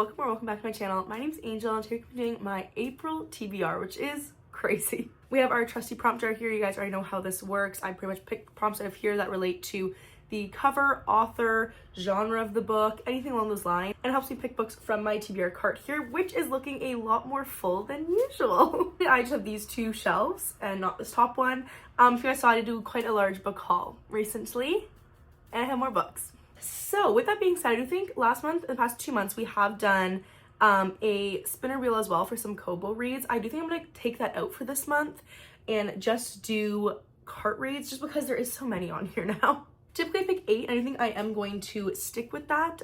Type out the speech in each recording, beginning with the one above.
Welcome back to my channel. My name's Angel and today I'm doing my April TBR, which is crazy. We have our trusty prompt jar here. You guys already know how this works. I pretty much pick prompts out of here that relate to the cover, author, genre of the book, anything along those lines, and it helps me pick books from my TBR cart here, which is looking a lot more full than usual. I just have these two shelves and not this top one. If you guys saw, I did do quite a large book haul recently, and I have more books. So with that being said, I do think last month, in the past 2 months, we have done a spinner wheel as well for some Kobo reads. I do think I'm going to take that out for this month and just do cart reads just because there is so many on here now. Typically I pick 8 and I think I am going to stick with that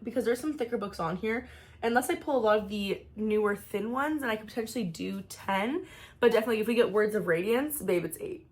because there's some thicker books on here. Unless I pull a lot of the newer thin ones, and I could potentially do 10, but definitely if we get Words of Radiance, babe, it's 8.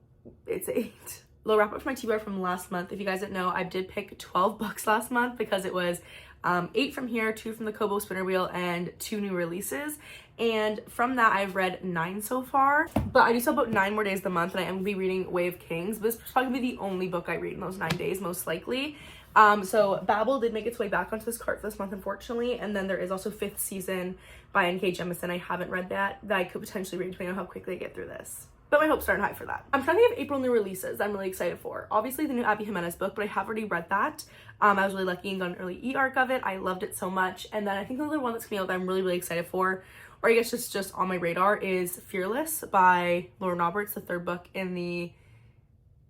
It's 8. Little wrap up for my TBR from last month. If you guys didn't know, I did pick 12 books last month because it was 8 from here, 2 from the Kobo spinner wheel, and 2 new releases. And from that, I've read 9 so far, but I do still have about 9 more days of the month, and I am going to be reading Way of Kings. But this is probably going to be the only book I read in those 9 days, most likely. So Babel did make its way back onto this cart for this month, unfortunately. And then there is also 5th Season by N.K. Jemisin. I haven't read that I could potentially read depending on how quickly I get through this. But my hopes aren't high for that. I'm trying to think of April new releases I'm really excited for. Obviously the new Abby Jimenez book, but I have already read that. I was really lucky and got an early e-arc of it. I loved it so much. And then I think the other one that's coming out that I'm really excited for, or I guess just on my radar, is Fearless by Lauren Roberts, the 3rd book in the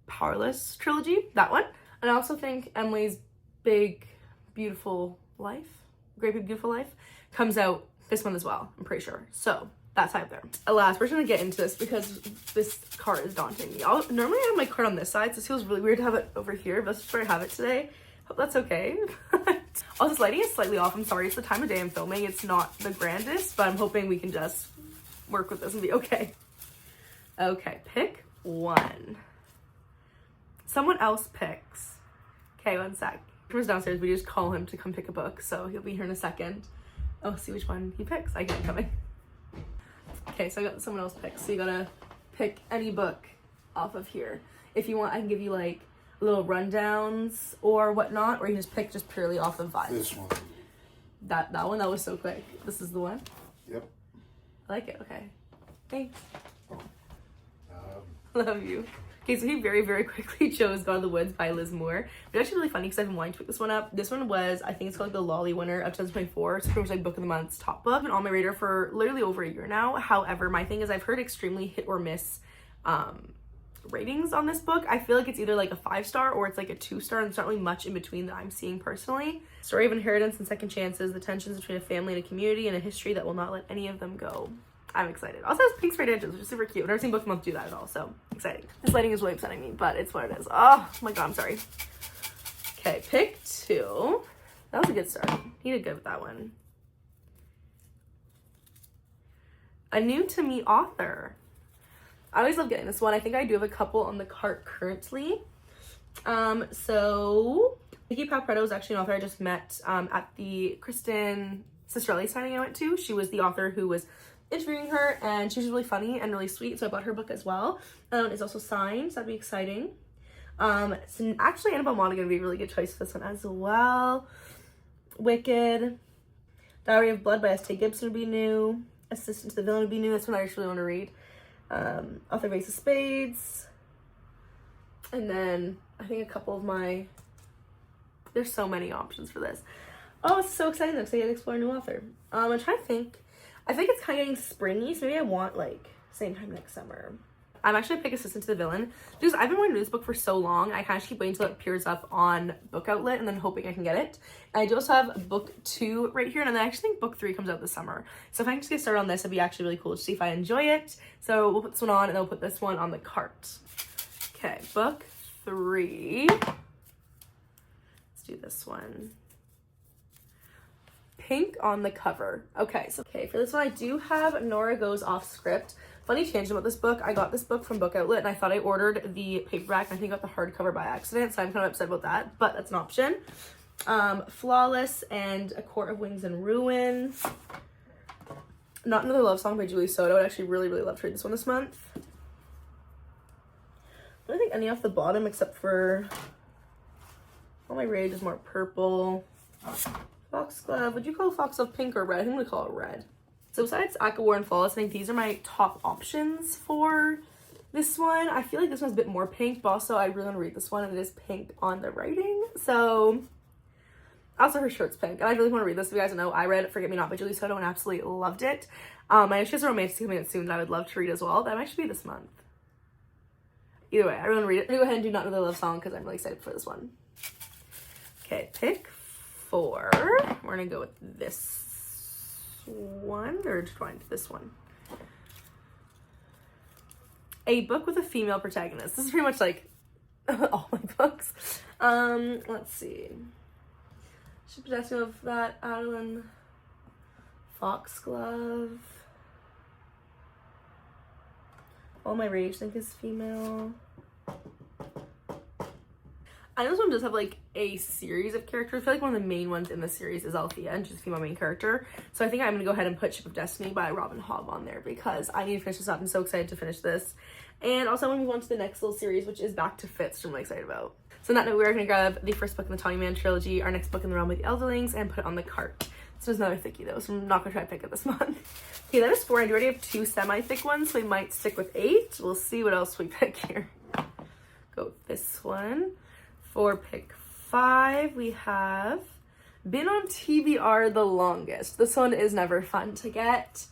Powerless trilogy, that one. And I also think Emily's Great Big Beautiful Life comes out this month as well, I'm pretty sure. So that's out there. Alas, we're just gonna get into this because this cart is daunting me. Normally I have my cart on this side, so it feels really weird to have it over here, but that's just where I have it today. Hope that's okay. Also, this lighting is slightly off. I'm sorry, it's the time of day I'm filming. It's not the grandest, but I'm hoping we can just work with this and be okay. Okay, pick 1. Someone else picks. Okay, 1 sec. He downstairs, we just call him to come pick a book, so he'll be here in a second. Oh, see which one he picks. I get it coming. Okay, so I got someone else pick, so you gotta pick any book off of here. If you want, I can give you like little rundowns or whatnot, or you can just pick just purely off of vibes. This one. That one, that was so quick. This is the one? Yep. I like it, okay. Thanks. Love you. Okay, so he very quickly chose God of the Woods by Liz Moore. It's actually really funny because I've been wanting to pick this one up. This one was, I think it's called the Lolly winner of 2024. It's pretty much like Book of the Month's top book. It's been on my radar for literally over a year now. However, my thing is I've heard extremely hit or miss ratings on this book. I feel like it's either like a 5-star or it's like a 2-star, and there's not really much in between that I'm seeing personally. Story of inheritance and second chances, the tensions between a family and a community, and a history that will not let any of them go. I'm excited. Also has pink sprayed edges, which is super cute. I've never seen Book of the Month do that at all, so exciting. This lighting is really upsetting me, but it's what it is. Oh my god, I'm sorry. Okay, pick 2. That was a good start. He did good with that one. A new to me author. I always love getting this one. I think I do have a couple on the cart currently. So Nikki Paparetto is actually an author I just met at the Kristen Cistrelli signing I went to. She was the author who was interviewing her, and she was really funny and really sweet, so I bought her book as well. It's also signed, so that'd be exciting. So actually Annabelle Monaghan would be a really good choice for this one as well. Wicked. Diary of Blood by S.T. Gibson would be new. Assistant to the Villain would be new. That's one I actually want to read. Author of Ace of Spades. And then I think a couple of my... There's so many options for this. Oh, it's so exciting though, because I get to explore a new author. I'm trying to think. I think it's kind of getting springy, so maybe I want like same time next summer. I'm actually gonna pick Assistant to the Villain because I've been wanting to read this book for so long. I kind of keep waiting until it appears up on Book Outlet and then hoping I can get it. And I do also have book 2 right here, and then I actually think book 3 comes out this summer. So if I can just get started on this, it'd be actually really cool to see if I enjoy it. So we'll put this one on, and then we'll put this one on the cart. Okay, book 3. Let's do this one. Pink on the cover. Okay, so for this one I do have Nora Goes Off Script. Funny tangent about this book, I got this book from Book Outlet and I thought I ordered the paperback and I think I got the hardcover by accident, so I'm kind of upset about that, but that's an option. Flawless and A Court of Wings and Ruin. Not Another Love Song by Julie Soto. I'd actually really love to read this one this month. I don't think any off the bottom except for all my rage is more purple. Foxglove. Would you call Foxglove pink or red? I think we call it red. So besides Aqua War and Flawless, I think these are my top options for this one. I feel like this one's a bit more pink, but also I really want to read this one, and it is pink on the writing. So also her shirt's pink, and I really want to read this. If you guys don't know, I read Forget Me Not by Julie Soto and absolutely loved it. I know she has a romance coming out soon that I would love to read as well. That might actually be this month. Either way, I really want to read it. I'm gonna go ahead and do Not Another Love Song because I'm really excited for this one. Okay, pick 4. We're gonna go with this one, or find this one. A book with a female protagonist. This is pretty much like all my books. Let's see. Should possess of that Adeline Foxglove. All My Rage, I think, is female. I know this one does have like a series of characters. I feel like one of the main ones in the series is Althea, and she's a female main character. So I think I'm gonna go ahead and put Ship of Destiny by Robin Hobb on there because I need to finish this up. I'm so excited to finish this. And also I'm gonna move on to the next little series, which is Back to Fitz, which I'm really excited about. So on that note, we're gonna grab the first book in the Tawny Man trilogy, our next book in the Realm of the Elderlings, and put it on the cart. This was another thickie though, so I'm not gonna try to pick it this month. Okay, that is 4. I do already have 2 semi-thick ones, so we might stick with 8. We'll see what else we pick here. Go with this one. For pick 5, we have Been on TBR the Longest. This one is never fun to get.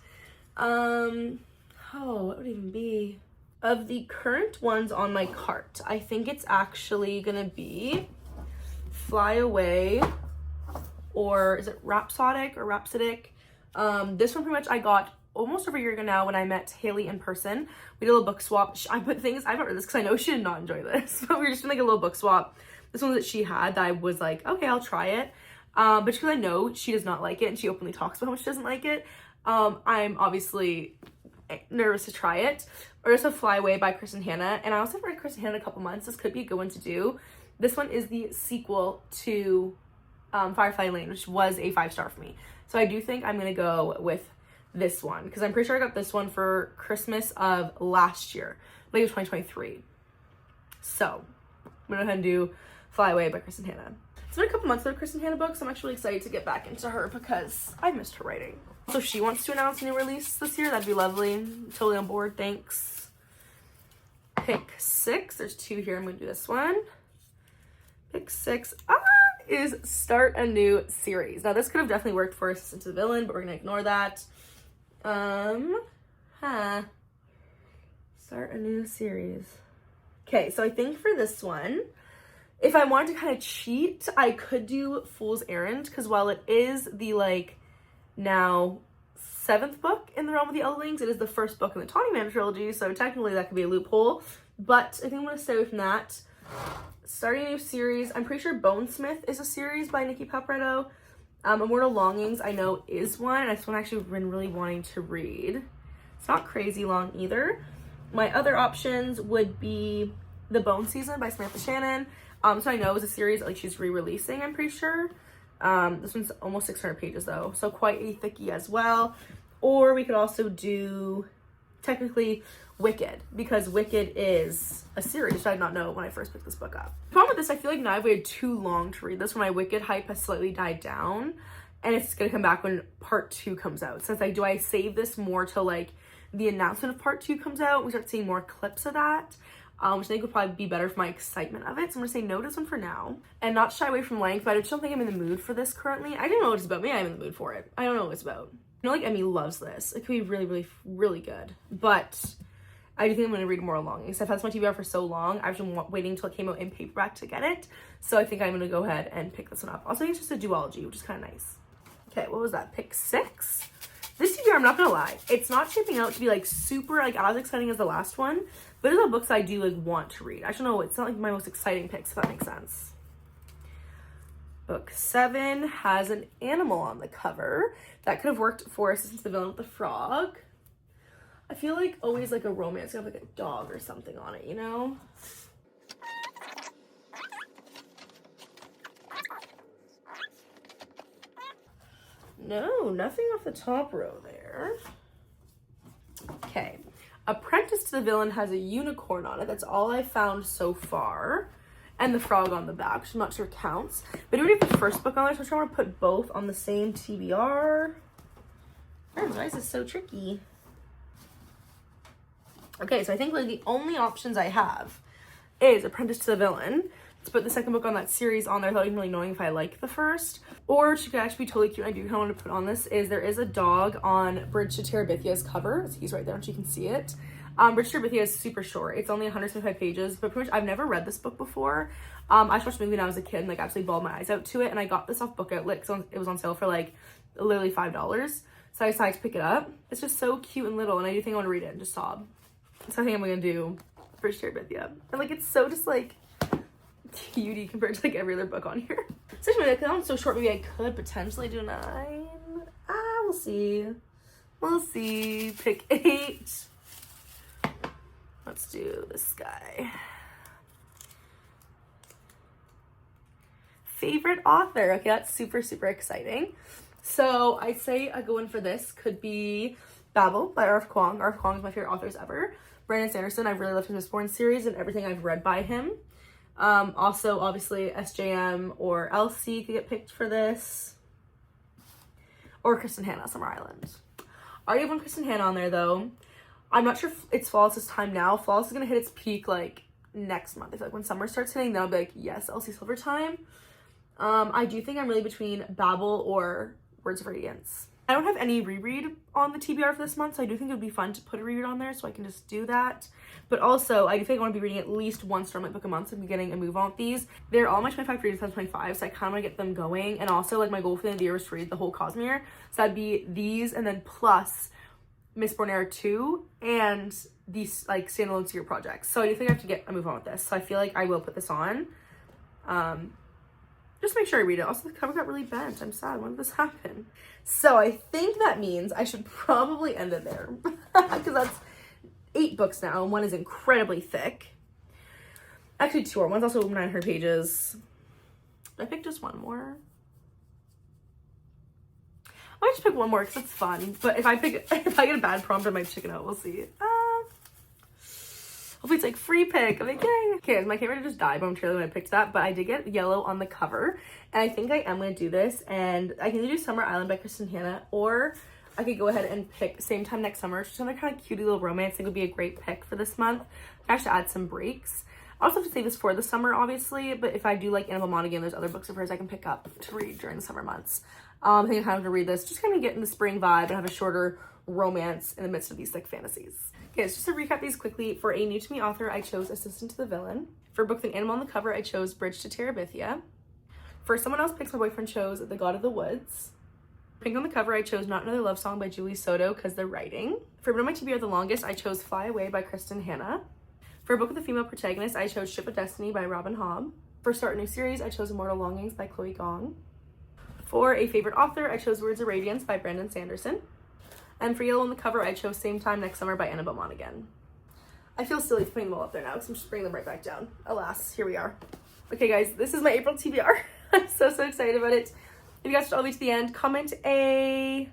What would it even be? Of the current ones on my cart, I think it's actually gonna be Fly Away, or is it Rhapsodic or Rhapsodic? This one pretty much I got almost over a year ago now when I met Haley in person. We did a little book swap. I put things, I haven't read this because I know she did not enjoy this, but we were just doing like a little book swap. This one that she had that I was like, okay, I'll try it. But just because I know she does not like it and she openly talks about how much she doesn't like it, I'm obviously nervous to try it. Or also Fly Away by Kristen Hanna. And I also read Kristen Hanna in a couple months. This could be a good one to do. This one is the sequel to Firefly Lane, which was a 5-star for me. So I do think I'm going to go with this one because I'm pretty sure I got this one for Christmas of last year. I think it was 2023. So I'm going to go ahead and do Fly Away by Kristen Hanna. It's been a couple months of Kristen Hanna books. I'm actually excited to get back into her because I missed her writing. So if she wants to announce a new release this year, that'd be lovely. I'm totally on board, thanks. Pick 6. There's 2 here. I'm going to do this one. Pick 6 is Start a New Series. Now this could have definitely worked for Assistant to the Villain, but we're going to ignore that. Start a New Series. Okay, so I think for this one, if I wanted to kind of cheat, I could do Fool's Errand, because while it is the, like, now 7th book in the Realm of the Elderlings, it is the first book in the Tawny Man trilogy, so technically that could be a loophole, but I think I'm going to stay away from that. Starting a new series, I'm pretty sure Bonesmith is a series by Nikki Paparetto. Immortal Longings, I know, is one, and it's one I've actually been really wanting to read. It's not crazy long either. My other options would be The Bone Season by Samantha Shannon. So I know it's a series that, like, she's re-releasing, I'm pretty sure. This one's almost 600 pages though, so quite a thickie as well. Or we could also do, technically, Wicked, because Wicked is a series, which I did not know when I first picked this book up. The problem with this, I feel like now I've waited too long to read this when my Wicked hype has slightly died down, and it's gonna come back when part 2 comes out. So it's like, do I save this more till like the announcement of part 2 comes out? We start seeing more clips of that. Which I think would probably be better for my excitement of it. So I'm gonna say no to this one for now. And not shy away from length, but I just don't think I'm in the mood for this currently. I don't know what it's about. Maybe I'm in the mood for it. I don't know what it's about. I know, like, Emmy loves this. It could be really, really, really good. But I do think I'm gonna read Immortal Longings. I've had this on TBR for so long. I've been waiting until it came out in paperback to get it. So I think I'm gonna go ahead and pick this one up. Also, it's just a duology, which is kind of nice. Okay, what was that? Pick 6. This TBR, I'm not gonna lie, it's not shaping out to be like super like as exciting as the last one, but it's a books I do like want to read. I don't know, it's not like my most exciting picks, if that makes sense. Book 7 has an animal on the cover. That could have worked for Assistant to the Villain with the Frog. I feel like always like a romance, you have like a dog or something on it, you know? No, nothing off the top row there. Okay. Apprentice to the Villain has a unicorn on it. That's all I found so far. and the frog on the back, which I'm not sure counts. But I already have the first book on there, so I'm trying to put both on the same TBR. Friends, why is this so tricky? Okay, so I think like the only options I have is Apprentice to the Villain. Let's put the second book on that series on there without even really knowing if I like the first. Or she could actually be totally cute. I do kind of want to put on this is there is a dog on Bridge to Terabithia's cover. So he's right there and you can see it. Bridge to Terabithia is super short. It's only 175 pages, but pretty much I've never read this book before. I watched the movie when I was a kid and like absolutely bawled my eyes out to it. And I got this off Book Outlet because it was on sale for like literally $5. So I decided to pick it up. It's just so cute and little, and I do think I want to read it and just sob. So I think I'm gonna do Bridge to Terabithia. And like it's so just like cutie compared to like every other book on here. So anyway, that one's so short, maybe I could potentially do 9. We'll see. We'll see. Pick 8. Let's do this guy. Favorite author. Okay, that's super, super exciting. So I'd say a good one for this could be Babel by R.F. Kuang. R.F. Kuang is my favorite authors ever. Brandon Sanderson, I've really loved his Mistborn series and everything I've read by him. Also, obviously, SJM or Elsie could get picked for this. Or Kristen Hanna, Summer Island. I already have one Kristen Hanna on there, though. I'm not sure if it's Flawless's time now. Flawless is going to hit its peak, like, next month. I feel like when summer starts hitting, then I'll be like, yes, Elsie Silver time. I do think I'm really between Babel or Words of Radiance. I don't have any reread on the TBR for this month, so I do think it would be fun to put a reread on there so I can just do that. But also, I do think I want to be reading at least one Stormlight book a month, so I'm getting a move on with these. They're all my 25 for 2025, so I kind of want to get them going. And also, like, my goal for the end of the year was to read the whole Cosmere. So that'd be these, and then plus Mistborn Era 2, and these, like, standalone series projects. So I do think I have to get a move on with this. So I feel like I will put this on. Just make sure I read it. Also, the cover got really bent. I'm sad. When did this happen? So I think that means I should probably end it there. Because that's 8 books now. And one is incredibly thick. Actually, 2 more. One's also 900 pages. I picked just one more. I might just pick one more because it's fun. But if I get a bad prompt, I might chicken out. We'll see. Hopefully it's like free pick. I'm like, yay. Okay, my camera just died momentarily when I picked that, but I did get yellow on the cover. And I think I am going to do this. And I can either do Summer Island by Kristen Hanna, or I could go ahead and pick Same Time Next Summer, which is another kind of cutie little romance. I think would be a great pick for this month. I have to add some breaks. I also have to save this for the summer, obviously, but if I do like Annabelle Monaghan, there's other books of hers I can pick up to read during the summer months. I think I'm kind of to read this, just kind of get in the spring vibe and have a shorter romance in the midst of these like fantasies. Okay, so just to recap these quickly, for a new to me author, I chose Assistant to the Villain. For a book with an animal on the cover, I chose Bridge to Terabithia. For someone else picks, my boyfriend chose The God of the Woods. Pink on the cover, I chose Not Another Love Song by Julie Soto because they're writing. For one of my TBR the longest, I chose Fly Away by Kristen Hanna. For a book with a female protagonist, I chose Ship of Destiny by Robin Hobb. For Start a New Series, I chose Immortal Longings by Chloe Gong. For a favorite author, I chose Words of Radiance by Brandon Sanderson. And for yellow on the cover, I chose Same Time Next Summer by Annabelle Monaghan. I feel silly putting them all up there now because I'm just bringing them right back down. Alas, here we are. Okay, guys, this is my April TBR. I'm so excited about it. If you guys watched all the way to the end, comment a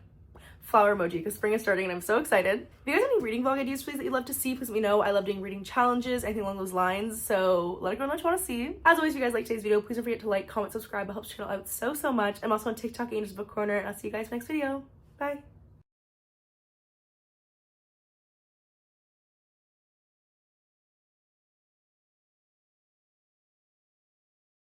flower emoji because spring is starting and I'm so excited. If you guys have any reading vlog ideas, please, that you'd love to see, please let me know. I love doing reading challenges, anything along those lines. So let it go know what you want to see. As always, if you guys like today's video, please don't forget to like, comment, subscribe. It helps the channel out so much. I'm also on TikTok, Angel's Book Corner, and I'll see you guys next video. Bye.